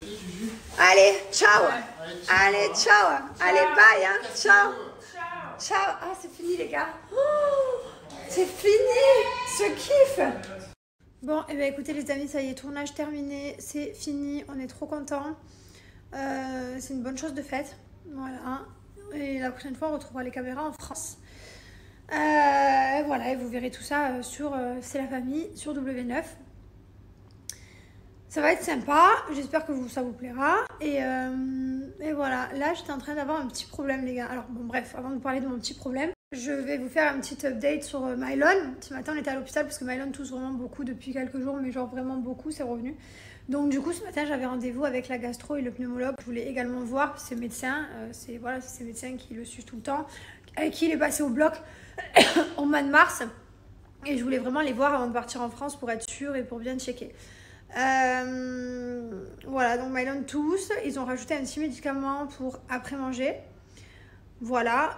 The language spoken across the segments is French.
Allez, ciao. Allez, ciao. Allez, bye. Hein. Ciao. Ciao. Ah, c'est fini, les gars. Oh, c'est fini. Ce kiff. Bon, et bien écoutez, les amis, ça y est, tournage terminé. C'est fini. On est trop contents. C'est une bonne chose de faite. Voilà. Et la prochaine fois, on retrouvera les caméras en France. Voilà, et vous verrez tout ça sur C'est la famille, sur W9. Ça va être sympa, j'espère que ça vous plaira. Et voilà, là j'étais en train d'avoir un petit problème, les gars. Alors bon, bref, avant de vous parler de mon petit problème, je vais vous faire un petit update sur Mylon. Ce matin on était à l'hôpital parce que Mylon tousse vraiment beaucoup depuis quelques jours, mais genre vraiment beaucoup, c'est revenu. Donc du coup ce matin j'avais rendez-vous avec la gastro et le pneumologue. Je voulais également voir ces médecins, c'est ces médecins qui le suivent tout le temps, avec qui il est passé au bloc au mois de mars. Et je voulais vraiment les voir avant de partir en France pour être sûre et pour bien checker. Voilà, donc Mylon tousse. Ils ont rajouté un petit médicament pour après manger. Voilà.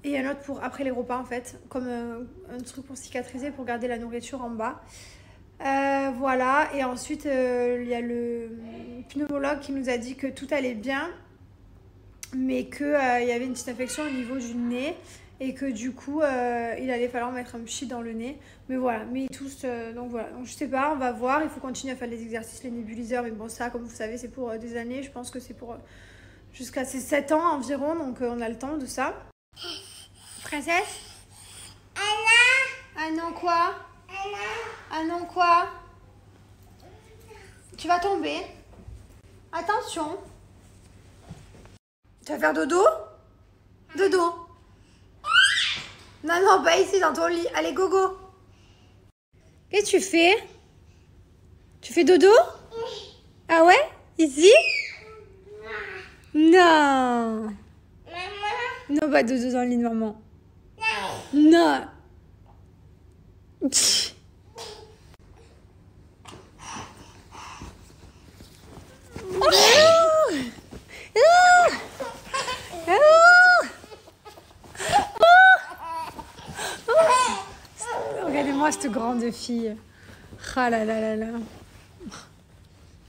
Et un autre pour après les repas en fait. Comme un truc pour cicatriser, pour garder la nourriture en bas. Voilà. Et ensuite, il y a le pneumologue qui nous a dit que tout allait bien. Mais qu'il y avait une petite infection au niveau du nez. Et que du coup, il allait falloir mettre un pchit dans le nez. Mais voilà, mais tous, donc voilà. Donc je sais pas, on va voir. Il faut continuer à faire les exercices, les nébuliseurs. Mais bon, ça, comme vous savez, c'est pour des années. Je pense que c'est pour jusqu'à ses 7 ans environ. Donc on a le temps de ça. Princesse Anna. Ah non, quoi Anna. Ah non, quoi? Tu vas tomber. Attention. Tu vas faire dodo? Dodo. Non, non, pas ici, dans ton lit. Allez, gogo. Qu'est-ce que tu fais? Tu fais dodo? Ah ouais? Ici? Non. Non, pas dodo dans le lit de maman. Non. Regardez-moi cette grande fille. Ah là là là là.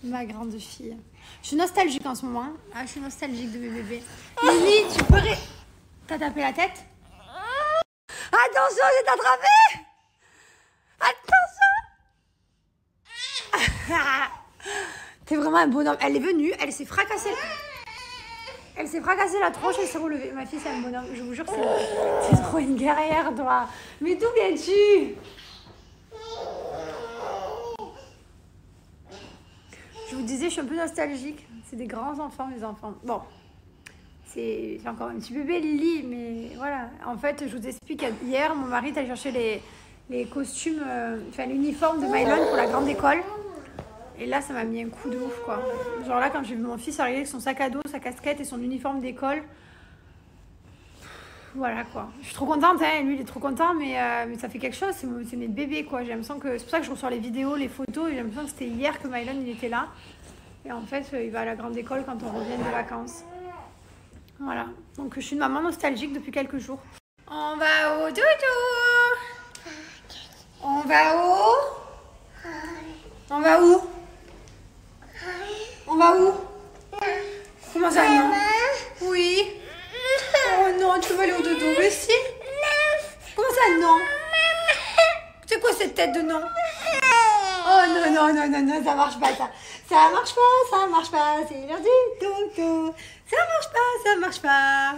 Ma grande fille. Je suis nostalgique en ce moment. Hein. Ah, je suis nostalgique de mes bébés. Lily, tu peux... T'as tapé la tête? Attention, je t'ai attrapé! Attention! T'es vraiment un bonhomme. Elle est venue, elle s'est fracassée. Elle s'est fracassée la tronche et s'est relevée. Ma fille, c'est un bonhomme. Je vous jure, c'est trop une guerrière, toi. Mais d'où viens-tu? Je vous disais, je suis un peu nostalgique. C'est des grands enfants, mes enfants. Bon, c'est encore un petit bébé, Lily, mais voilà. En fait, je vous explique, hier, mon mari est allé chercher les costumes, enfin l'uniforme de Mylon pour la grande école. Et là, ça m'a mis un coup de ouf, quoi. Genre là, quand j'ai vu mon fils arriver avec son sac à dos, sa casquette et son uniforme d'école, voilà, quoi. Je suis trop contente, hein. Lui, il est trop content, mais ça fait quelque chose. C'est mes bébés, quoi. J'ai l'impression que... C'est pour ça que je reçois les vidéos, les photos, et j'ai l'impression que c'était hier que Mylon, il était là. Et en fait, il va à la grande école quand on revient de vacances. Voilà. Donc, je suis une maman nostalgique depuis quelques jours. On va au doudou. On va où? On va où? On va où? Comment ça, non? Oui. Oh non, tu veux aller au dodo aussi? Comment ça, non? C'est quoi cette tête de non? Oh non, non, non, non, non, ça marche pas, ça. Ça marche pas, ça marche pas. C'est l'heure du dodo. Ça marche pas, ça marche pas.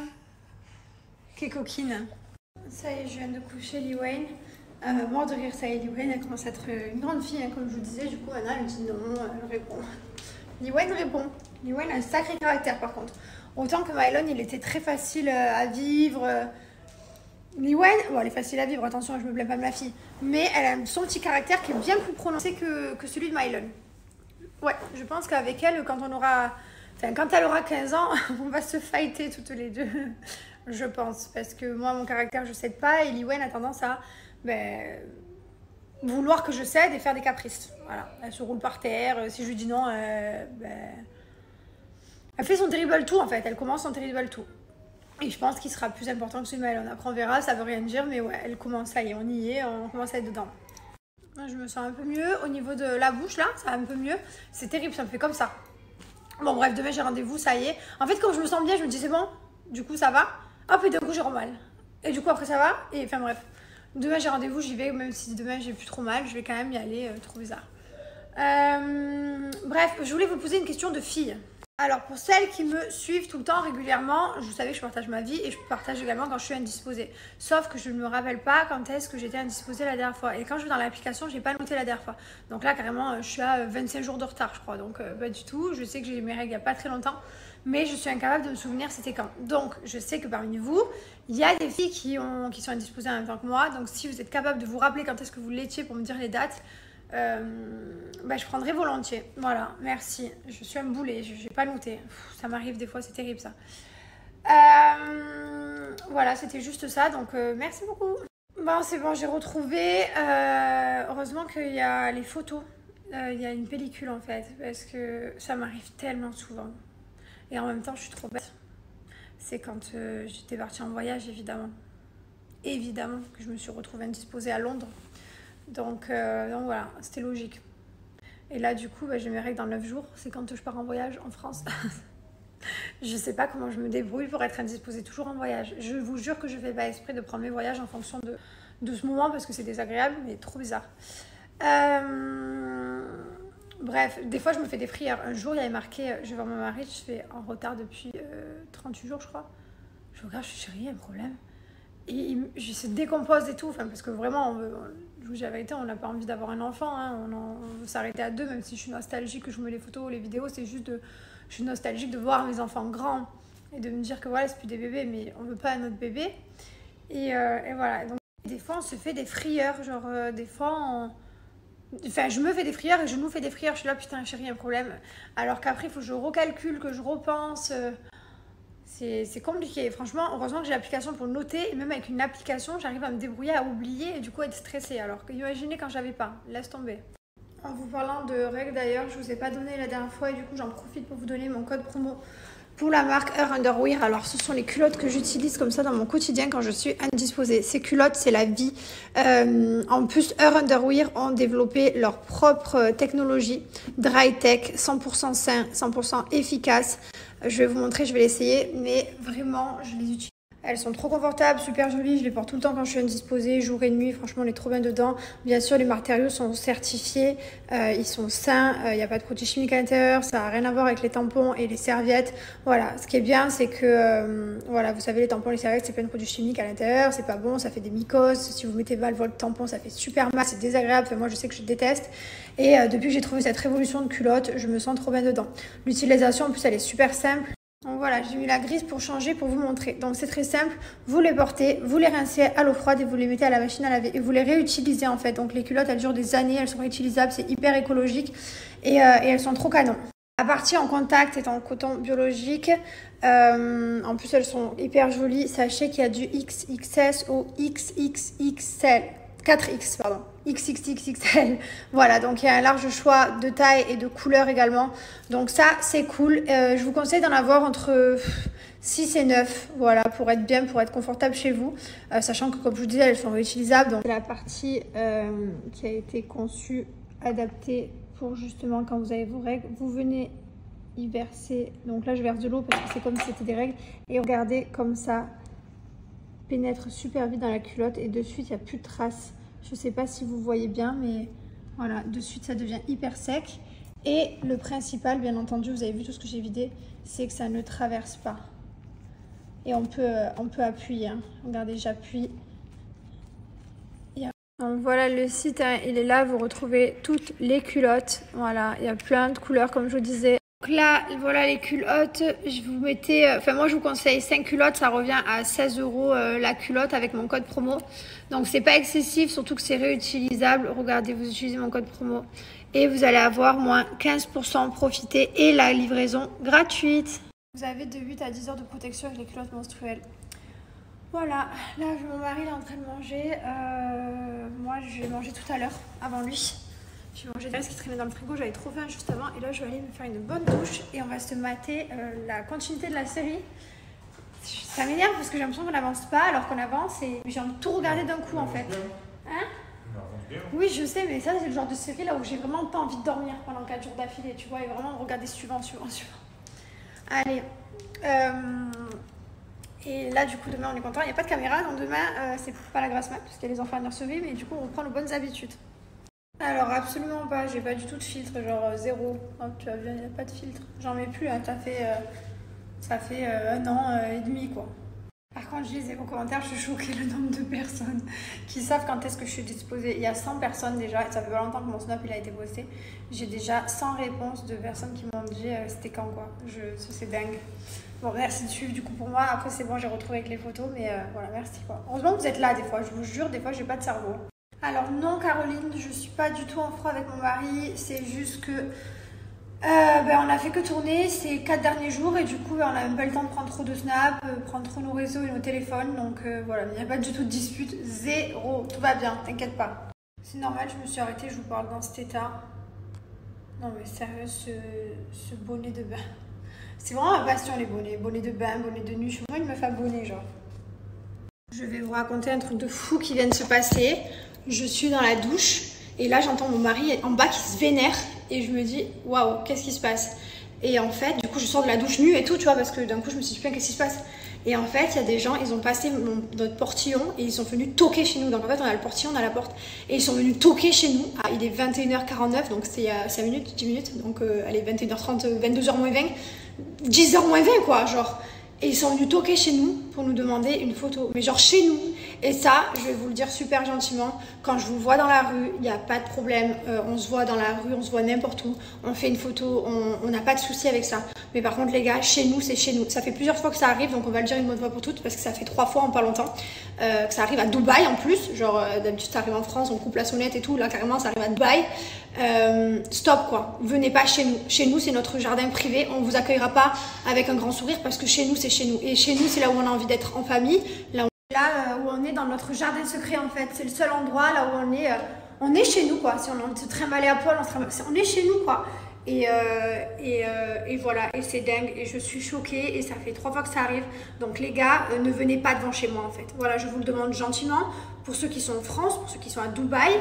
Quelle coquine. Ça y est, je viens de coucher Liwayne. Mort de rire, ça y est, Liwayne, elle commence à être une grande fille, hein, comme je vous disais. Du coup, Anna, elle me dit non, elle répond. Liwayne répond. Liwayne a un sacré caractère, par contre. Autant que Mylon, il était très facile à vivre. Liwayne, bon, elle est facile à vivre, attention, je me plains pas de ma fille. Mais elle a son petit caractère qui est bien plus prononcé que celui de Mylon. Ouais, je pense qu'avec elle, quand elle aura 15 ans, on va se fighter toutes les deux. Je pense. Parce que moi, mon caractère, je cède pas. Et Liwayne a tendance à vouloir que je cède et faire des caprices. Voilà. Elle se roule par terre. Si je lui dis non, elle fait son terrible tout en fait. Elle commence son terrible tout. Et je pense qu'il sera plus important que celui de Mylon. Après, on verra, ça veut rien dire. Mais ouais, elle commence, ça y est, on y est. On commence à être dedans. Je me sens un peu mieux. Au niveau de la bouche, là, ça va un peu mieux. C'est terrible, ça me fait comme ça. Bon, bref, demain, j'ai rendez-vous, ça y est. En fait, quand je me sens bien, je me dis, c'est bon. Du coup, ça va. Hop, et d'un coup, j'ai mal. Et du coup, après, ça va. Et enfin, bref. Demain, j'ai rendez-vous, j'y vais. Même si demain, j'ai plus trop mal, je vais quand même y aller. Trop bizarre. Bref, je voulais vous poser une question de fille. Alors, pour celles qui me suivent tout le temps régulièrement, vous savez que je partage ma vie et je partage également quand je suis indisposée. Sauf que je ne me rappelle pas quand est-ce que j'étais indisposée la dernière fois. Et quand je vais dans l'application, je n'ai pas noté la dernière fois. Donc là, carrément, je suis à 25 jours de retard, je crois. Donc, pas du tout. Je sais que j'ai eu mes règles il n'y a pas très longtemps. Mais je suis incapable de me souvenir c'était quand. Donc, je sais que parmi vous, il y a des filles qui sont indisposées en même temps que moi. Donc, si vous êtes capable de vous rappeler quand est-ce que vous l'étiez pour me dire les dates, je prendrai volontiers. Voilà, merci. Je suis un boulet, je n'ai pas noté. Ça m'arrive des fois, c'est terrible ça. Voilà, c'était juste ça. Donc, merci beaucoup. Bon, c'est bon, j'ai retrouvé. Heureusement qu'il y a les photos. Il y a une pellicule en fait. Parce que ça m'arrive tellement souvent. Et en même temps, je suis trop bête. C'est quand j'étais partie en voyage, évidemment. Évidemment que je me suis retrouvée indisposée à Londres. Donc voilà, c'était logique. Et là, du coup, j'ai mes règles dans 9 jours. C'est quand je pars en voyage en France. Je sais pas comment je me débrouille pour être indisposée toujours en voyage. Je vous jure que je fais pas exprès de prendre mes voyages en fonction de ce moment parce que c'est désagréable, mais trop bizarre. Bref, des fois, je me fais des frayeurs. Un jour, il y avait marqué, je vais voir mon mari, je fais en retard depuis 38 jours, je crois. Je regarde, je suis chérie, il y a un problème. Et il se décompose et tout, enfin, parce que vraiment, je vous dis la vérité, on n'a pas envie d'avoir un enfant, hein, on veut s'arrêter à 2, même si je suis nostalgique, que je mets les photos, les vidéos, c'est juste je suis nostalgique de voir mes enfants grands et de me dire que voilà, c'est plus des bébés, mais on veut pas un autre bébé. Et voilà, donc des fois on se fait des frayeurs, genre des fois Enfin, je me fais des frayeurs et je nous fais des frayeurs, je suis là, putain chérie, il y a un problème. Alors qu'après, il faut que je recalcule, que je repense... C'est compliqué, franchement, heureusement que j'ai l'application pour noter, et même avec une application, j'arrive à me débrouiller, à oublier et du coup à être stressée. Alors que imaginez quand j'avais pas, laisse tomber. En vous parlant de règles d'ailleurs, je vous ai pas donné la dernière fois et du coup j'en profite pour vous donner mon code promo pour la marque Her Underwear. Alors ce sont les culottes que j'utilise comme ça dans mon quotidien quand je suis indisposée. Ces culottes, c'est la vie. En plus, Her Underwear ont développé leur propre technologie, Dry Tech, 100% sain, 100% efficace. Je vais vous montrer, je vais l'essayer, mais vraiment, je les utilise. Elles sont trop confortables, super jolies, je les porte tout le temps quand je suis indisposée, jour et nuit, franchement on est trop bien dedans. Bien sûr les matériaux sont certifiés, ils sont sains, il n'y a pas de produits chimiques à l'intérieur, ça n'a rien à voir avec les tampons et les serviettes. Voilà, ce qui est bien c'est que, voilà, vous savez les tampons et les serviettes c'est plein de produits chimiques à l'intérieur, c'est pas bon, ça fait des mycoses, si vous mettez mal votre tampon ça fait super mal, c'est désagréable, enfin, moi je sais que je déteste. Et depuis que j'ai trouvé cette révolution de culottes, je me sens trop bien dedans. L'utilisation en plus elle est super simple. Donc voilà, j'ai mis la grise pour changer, pour vous montrer. Donc c'est très simple, vous les portez, vous les rincez à l'eau froide et vous les mettez à la machine à laver. Et vous les réutilisez en fait. Donc les culottes, elles durent des années, elles sont réutilisables, c'est hyper écologique et elles sont trop canon. La partie en contact est en coton biologique. En plus, elles sont hyper jolies. Sachez qu'il y a du XXS au XXXL. 4X, pardon. XXXXL. Voilà, donc il y a un large choix de taille et de couleurs également. Donc ça, c'est cool. Je vous conseille d'en avoir entre 6 et 9, voilà, pour être bien, pour être confortable chez vous. Sachant que, comme je vous disais, elles sont réutilisables. Donc c'est la partie qui a été conçue, adaptée pour justement quand vous avez vos règles. Vous venez y verser. Donc là, je verse de l'eau parce que c'est comme si c'était des règles. Et regardez comme ça pénètre super vite dans la culotte et de suite il n'y a plus de traces. Je sais pas si vous voyez bien, mais voilà, de suite ça devient hyper sec. Et le principal, bien entendu, vous avez vu tout ce que j'ai vidé, c'est que ça ne traverse pas. Et on peut appuyer, hein. Regardez, j'appuie. Donc voilà le site, hein, il est là, vous retrouvez toutes les culottes. Voilà, il y a plein de couleurs comme je vous disais. Donc là, voilà les culottes, je vous mettais, enfin moi je vous conseille 5 culottes, ça revient à 16 € la culotte avec mon code promo. Donc c'est pas excessif, surtout que c'est réutilisable. Regardez, vous utilisez mon code promo et vous allez avoir moins 15%, profitez, et la livraison gratuite. Vous avez de 8 à 10 heures de protection avec les culottes menstruelles. Voilà, là mon mari est en train de manger, moi je vais manger tout à l'heure avant lui. J'ai mangé des restes qui traînaient dans le frigo, j'avais trop faim juste avant. Et là, je vais aller me faire une bonne douche et on va se mater la continuité de la série. Ça m'énerve parce que j'ai l'impression qu'on n'avance pas alors qu'on avance et j'ai envie de tout regarder d'un coup en fait. Hein ? Oui, je sais, mais ça, c'est le genre de série là où j'ai vraiment pas envie de dormir pendant 4 jours d'affilée, tu vois, et vraiment regarder suivant. Allez. Et là, du coup, demain, on est content. Il n'y a pas de caméra, donc demain, c'est pas la grasse mat, parce qu'il y a les enfants à nurserie, mais du coup, on reprend nos bonnes habitudes. Alors, absolument pas. J'ai pas du tout de filtre, genre zéro. Oh, tu vois bien, il n'y a pas de filtre. J'en mets plus, hein. Ça fait 1 an et demi, quoi. Par contre, je lisais vos commentaires, je suis choquée le nombre de personnes qui savent quand est-ce que je suis disposée. Il y a 100 personnes déjà, et ça fait pas longtemps que mon snap il a été posté. J'ai déjà 100 réponses de personnes qui m'ont dit c'était quand quoi. C'est dingue. Bon, merci de suivre du coup pour moi. Après, c'est bon, j'ai retrouvé avec les photos, mais voilà, merci quoi. Heureusement que vous êtes là des fois, je vous jure, des fois, j'ai pas de cerveau. Alors, non, Caroline, je suis pas du tout en froid avec mon mari, c'est juste que. On a fait que tourner ces 4 derniers jours et du coup on a même pas le temps de prendre trop de snaps, prendre trop nos réseaux et nos téléphones, donc voilà, il n'y a pas du tout de dispute, zéro, tout va bien, t'inquiète pas. C'est normal, je me suis arrêtée, je vous parle dans cet état. Non mais sérieux, ce bonnet de bain, c'est vraiment ma passion les bonnets de bain, bonnets de nuit, je suis vraiment une meuf à bonnet genre. Je vais vous raconter un truc de fou qui vient de se passer, je suis dans la douche. Et là, j'entends mon mari en bas qui se vénère et je me dis, waouh, qu'est-ce qui se passe? Et en fait, du coup, je sors de la douche nue et tout, tu vois, parce que d'un coup, je me suis dit, putain, qu'est-ce qui se passe? Et en fait, il y a des gens, ils ont passé notre portillon et ils sont venus toquer chez nous. Donc en fait, on a le portillon, on a la porte. Et ils sont venus toquer chez nous. Ah, il est 21h49, donc c'est 5 minutes, 10 minutes. Donc allez, 21h30, 22h moins 20, 10h moins 20, quoi, genre. Et ils sont venus toquer chez nous pour nous demander une photo. Mais genre chez nous. Et ça, je vais vous le dire super gentiment. Quand je vous vois dans la rue, il n'y a pas de problème. On se voit dans la rue, on se voit n'importe où. On fait une photo, on n'a pas de souci avec ça. Mais par contre, les gars, chez nous, c'est chez nous. Ça fait plusieurs fois que ça arrive, donc on va le dire une bonne fois pour toutes. Parce que ça fait 3 fois en pas longtemps. Que ça arrive à Dubaï en plus. Genre, d'habitude, ça arrive en France, on coupe la sonnette et tout. Là, carrément, ça arrive à Dubaï. Stop quoi, venez pas chez nous. Chez nous, c'est notre jardin privé. On vous accueillera pas avec un grand sourire parce que chez nous, c'est chez nous. Et chez nous, c'est là où on a envie d'être en famille. Là où on est dans notre jardin secret en fait. C'est le seul endroit là où on est chez nous quoi. Si on a envie de se trimballer à poil, on est chez nous quoi. Et voilà, et c'est dingue, et je suis choquée, et ça fait 3 fois que ça arrive. Donc les gars, ne venez pas devant chez moi en fait. Voilà, je vous le demande gentiment. Pour ceux qui sont en France, pour ceux qui sont à Dubaï,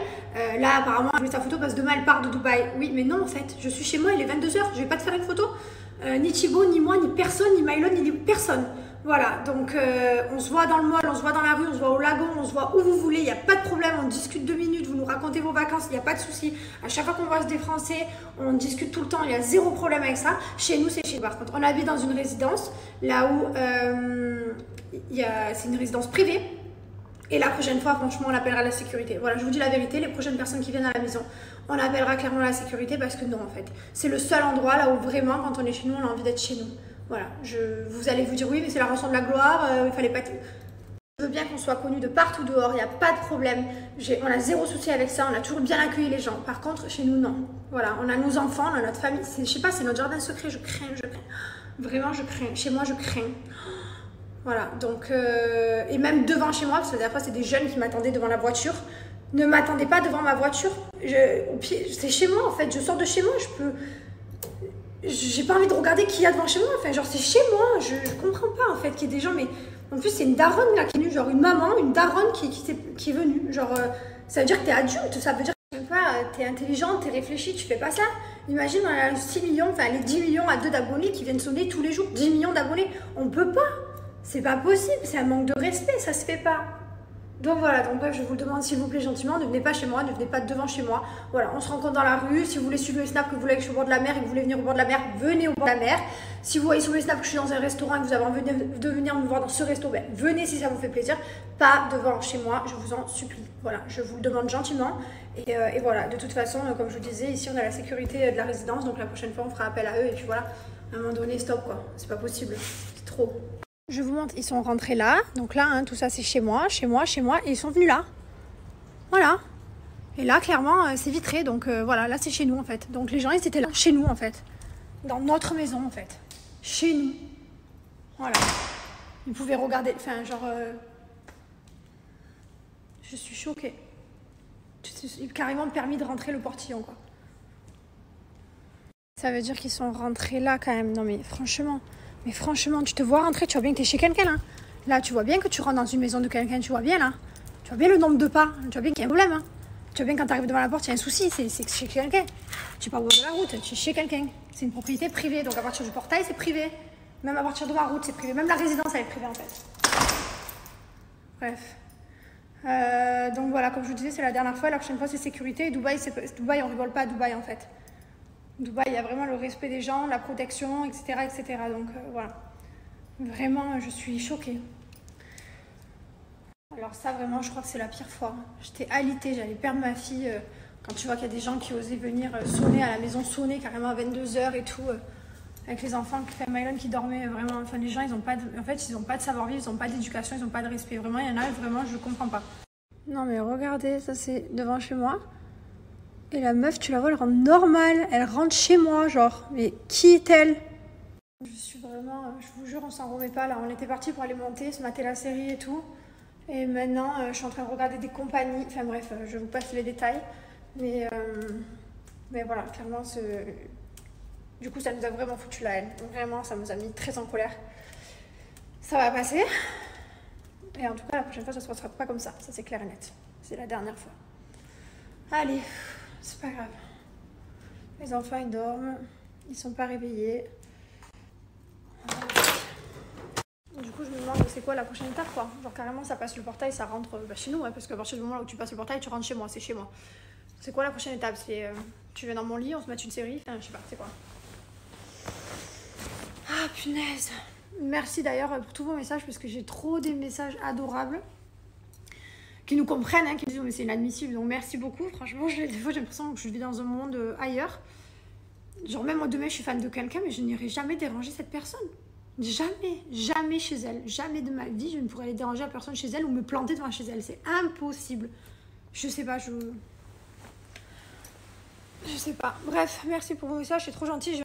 là apparemment je mets sa photo parce que demain elle part de Dubaï. Oui, mais non en fait, je suis chez moi, il est 22h, je vais pas te faire une photo. Ni Thibaut, ni moi, ni personne, ni Mylon, ni personne. Voilà, donc on se voit dans le mall, on se voit dans la rue, on se voit au lagon, on se voit où vous voulez, il n'y a pas de problème, on discute 2 minutes, vous nous racontez vos vacances, il n'y a pas de souci. À chaque fois qu'on voit des Français, on discute tout le temps, il y a 0 problème avec ça. Chez nous, c'est chez nous. Par contre, on habite dans une résidence, là où c'est une résidence privée. Et la prochaine fois, franchement, on appellera la sécurité. Voilà, je vous dis la vérité, les prochaines personnes qui viennent à la maison, on appellera clairement la sécurité parce que non, en fait. C'est le seul endroit là où vraiment, quand on est chez nous, on a envie d'être chez nous. Voilà, vous allez vous dire oui, mais c'est la rançon de la gloire, il fallait pas... Je veux bien qu'on soit connu de partout dehors, il n'y a pas de problème. On a 0 souci avec ça, on a toujours bien accueilli les gens. Par contre, chez nous, non. Voilà, on a nos enfants, on a notre famille. Je sais pas, c'est notre jardin secret, je crains. Vraiment, je crains. Chez moi, je crains. Voilà, donc... et même devant chez moi, parce que la dernière fois, c'est des jeunes qui m'attendaient devant la voiture. Ne m'attendez pas devant ma voiture. C'est chez moi, en fait. Je sors de chez moi, j'ai pas envie de regarder qui y a devant chez moi, enfin genre c'est chez moi, je comprends pas en fait qu'il y ait des gens, mais en plus c'est une daronne là qui est venue, genre une maman, une daronne qui est venue, genre ça veut dire que t'es adulte, ça veut dire que t'es intelligente, t'es réfléchie, tu fais pas ça. Imagine on a 6 millions, enfin les 10 millions à 2 d'abonnés qui viennent sonner tous les jours, 10 millions d'abonnés, on peut pas, c'est pas possible, c'est un manque de respect, ça se fait pas. Donc voilà, donc bref, je vous le demande s'il vous plaît gentiment, ne venez pas chez moi, ne venez pas devant chez moi. Voilà, on se rencontre dans la rue. Si vous voulez suivre le snap, que vous voulez que je suis au bord de la mer et que vous voulez venir au bord de la mer, venez au bord de la mer. Si vous voyez sur le snap que je suis dans un restaurant et que vous avez envie de venir me voir dans ce resto, ben, venez si ça vous fait plaisir. Pas devant chez moi, je vous en supplie. Voilà, je vous le demande gentiment. Et voilà, de toute façon, comme je vous disais, ici on a la sécurité de la résidence, donc la prochaine fois on fera appel à eux et puis voilà, à un moment donné, stop quoi, c'est pas possible, c'est trop. Je vous montre, ils sont rentrés là. Donc là, hein, tout ça, c'est chez moi. Et ils sont venus là. Voilà. Et là, clairement, c'est vitré. Donc voilà, là, c'est chez nous, en fait. Donc les gens, ils étaient là, chez nous, en fait. Dans notre maison, en fait. Chez nous. Voilà. Ils pouvaient regarder, enfin, genre... Je suis choquée. Il a carrément permis de rentrer le portillon, quoi. Ça veut dire qu'ils sont rentrés là, quand même. Non, mais franchement... Mais franchement, tu te vois rentrer, tu vois bien que tu es chez quelqu'un là. Là, tu vois bien que tu rentres dans une maison de quelqu'un, tu vois bien là. Tu vois bien le nombre de pas, tu vois bien qu'il y a un problème. Hein. Tu vois bien, quand tu arrives devant la porte, il y a un souci, c'est chez quelqu'un. Tu es pas au bord de la route, tu es chez quelqu'un. C'est une propriété privée, donc à partir du portail, c'est privé. Même à partir de la route, c'est privé. Même la résidence, elle est privée en fait. Bref. Donc voilà, comme je vous disais, c'est la dernière fois. La prochaine fois, c'est sécurité. Et Dubaï, Dubaï, on rigole pas à Dubaï en fait. Dubaï, il y a vraiment le respect des gens, la protection, etc. etc. Donc voilà. Vraiment, je suis choquée. Alors ça, vraiment, je crois que c'est la pire fois. J'étais alitée, j'allais perdre ma fille. Quand tu vois qu'il y a des gens qui osaient venir sonner à la maison, sonner carrément à 22h et tout, avec les enfants, Mylène qui dormait vraiment. Enfin, les gens, ils n'ont pas de, en fait, ils n'ont pas de savoir-vivre, ils n'ont pas d'éducation, ils n'ont pas de respect. Vraiment, il y en a, vraiment, je ne comprends pas. Non mais regardez, ça c'est devant chez moi. Et la meuf, tu la vois, elle rentre normale. Elle rentre chez moi, genre. Mais qui est-elle? Je suis vraiment, je vous jure, on s'en remet pas là. On était parti pour aller monter, se mater la série et tout. Et maintenant, je suis en train de regarder des compagnies. Enfin bref, je vous passe les détails. Mais voilà, clairement, du coup, ça nous a vraiment foutu la haine. Vraiment, ça nous a mis très en colère. Ça va passer. Et en tout cas, la prochaine fois, ça se passera pas comme ça. Ça, c'est clair et net. C'est la dernière fois. Allez, c'est pas grave. Les enfants, ils dorment. Ils sont pas réveillés. Du coup, je me demande c'est quoi la prochaine étape, quoi. Genre carrément, ça passe le portail, ça rentre chez nous, hein, parce qu'à partir du moment où tu passes le portail, tu rentres chez moi, c'est chez moi. C'est quoi la prochaine étape? C'est tu viens dans mon lit, on se met une série, enfin, je sais pas, c'est quoi. Ah punaise. Merci d'ailleurs pour tous vos messages, parce que j'ai trop des messages adorables qui nous comprennent, hein, qui disent mais c'est inadmissible. Donc merci beaucoup. Franchement, des fois j'ai l'impression que je vis dans un monde ailleurs. Genre même moi demain je suis fan de quelqu'un, mais je n'irai jamais déranger cette personne. Jamais, jamais chez elle. Jamais de ma vie, je ne pourrais aller déranger la personne chez elle ou me planter devant chez elle. C'est impossible. Je sais pas, je sais pas. Bref, merci pour vos messages, c'est trop gentil.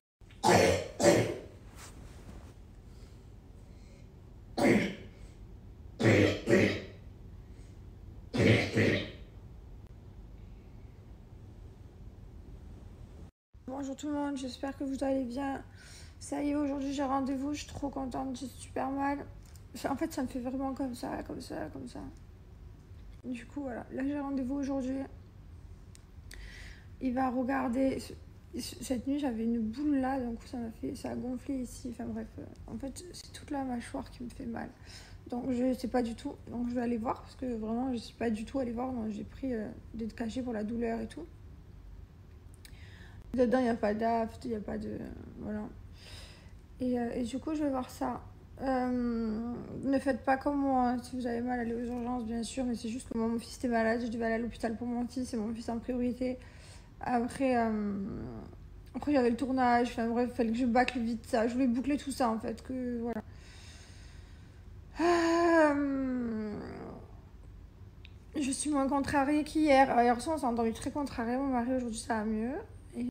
Bonjour tout le monde, j'espère que vous allez bien. Ça y est, aujourd'hui j'ai rendez-vous, je suis trop contente, j'ai super mal. Enfin, en fait, ça me fait vraiment comme ça, comme ça, comme ça. Du coup, voilà, là j'ai rendez-vous aujourd'hui. Il va regarder. Cette nuit, j'avais une boule là, donc ça a gonflé ici. Enfin bref, en fait, c'est toute la mâchoire qui me fait mal. Donc je sais pas du tout. Donc je vais aller voir parce que vraiment, je suis pas du tout allée voir. Donc j'ai pris des cachets pour la douleur et tout. Dedans, il n'y a pas d'aft, il n'y a pas de... Voilà. Et du coup, je vais voir ça. Ne faites pas comme moi. Hein. Si vous avez mal, allez aux urgences, bien sûr. Mais c'est juste que moi, mon fils était malade. Je devais aller à l'hôpital pour mon fils. C'est mon fils en priorité. Après, j'avais le tournage. Enfin bref, il fallait que je bâcle vite ça. Je voulais boucler tout ça, en fait. Que voilà. Je suis moins contrariée qu'hier. Hier soir, on s'est endormi très contrarié. Mon mari, aujourd'hui, ça va mieux.